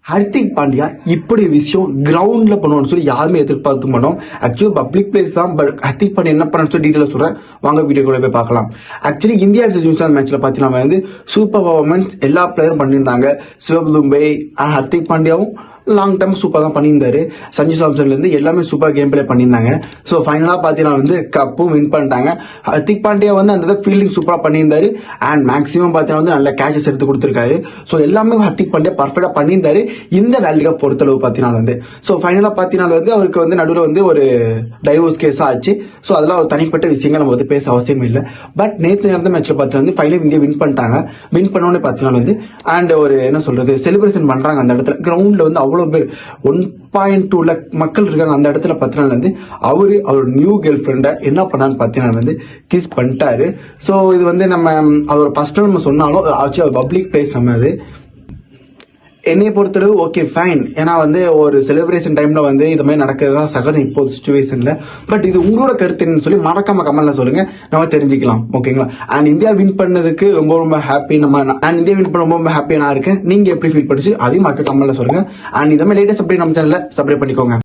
ஹர்திக் பாண்டியா இப்படி விஷயம் கிரவுண்ட்ல பண்ணுவோம்னு சொல்லி யாருமே எதிர்பார்த்து மாட்டோம். ஆக்சுவலி பப்ளிக் பிளேஸ் தான், பட் ஹர்திக் பாண்டியா என்ன பண்ணு சொல்லி டீட்டெயில் சொல்றேன், வாங்க வீடியோக்குள்ள போய் பார்க்கலாம். ஆக்சுவலி இந்தியா நியூசிலாந்து மேட்ச்ல பாத்தீங்கன்னா சூப்பர் பர்ஃபார்மன்ஸ் எல்லா பிளேயரும் பண்ணியிருந்தாங்க. சிவம் துபே, ஹர்திக் பாண்டியாவும் லாங் டைம் சூப்பர் தான் பண்ணியிருந்தாரு. சஞ்சு சாம்சன்ல இருந்து எல்லாமே சூப்பர் கேம் பிளே பண்ணியிருந்தாங்க. ஸோ ஃபைனலா பாத்தீங்கன்னா கப்பும் வின் பண்ணிட்டாங்க. ஹர்திக் பாண்டியா அந்த ஃபீல்டிங் சூப்பரா பண்ணியிருந்தாரு. அண்ட் மேக்ஸிமம் பாத்தீங்கன்னா நல்ல கேச்சஸ் எடுத்து கொடுத்திருக்காரு. ஸோ எல்லாமே ஹர்திக் பாண்டியா பர்ஃபெக்டா பண்ணியிருந்தாரு இந்த வேர்ல்டு கப் பொறுத்தளவு பாத்தீங்கன்னா. ஸோ ஃபைனலா பாத்தீங்கன்னா அவருக்கு நடுவில் ஒரு டைவோர்ஸ் கேஸ் ஆச்சு. ஸோ அதெல்லாம் ஒரு தனிப்பட்ட விஷயங்கள் நம்ம பேச அவசியம் இல்லை. பட் நேற்று நடந்த மேட்ச்ல பாத்தீங்கன்னா ஃபைனல் இந்தியா வின் பண்ணிட்டாங்க. வின் பண்ணோன்னு பாத்தீங்கன்னா அண்ட் ஒரு என்ன சொல்றது செலிப்ரேஷன் பண்றாங்க அந்த இடத்துல. கிரவுண்ட்ல அவ்வளவு பேர் 1.2 lakh மக்கள் இருக்காங்க அந்த இடத்துல. பாத்தீங்கன்னா அவர் நியூ கேர்ள் ஃபிரெண்ட என்ன பண்ணான்னு பாத்தீங்கன்னா கிஸ் பண்ணிட்டாரு. சோ இது நம்ம அவர் ஃபர்ஸ்ட் நம்ம சொன்னாலும் ஆக்சுவலி பப்ளிக் பிளேஸ் நம்ம அது என்னைய பொறுத்தளவு ஓகே ஃபைன். ஏன்னா ஒரு செலிப்ரேஷன் டைம்ல இது மாதிரி நடக்கிறதா சகஜம் இப்போ சிச்சுவேஷன்ல. பட் இது உங்களோட கருத்துன்னு சொல்லி மறக்காம கமெண்ட்ல சொல்லுங்க, நம்ம தெரிஞ்சுக்கலாம். ஓகேங்களா? அண்ட் இந்தியா வின் பண்ணதுக்கு ரொம்ப ரொம்ப ஹாப்பி. இந்தியா வின் பண்ண ரொம்ப ஹாப்பியா நான் இருக்கேன். நீங்க எப்படி ஃபீல் பண்ணிச்சு அதையும் மறக்க கமெண்ட்ல சொல்லுங்க. அண்ட் இந்த மாதிரி லேட்டஸ்ட் அப்படி நம்ம சேனல்ல சப்ஸ்கிரைப் பண்ணிக்கோங்க.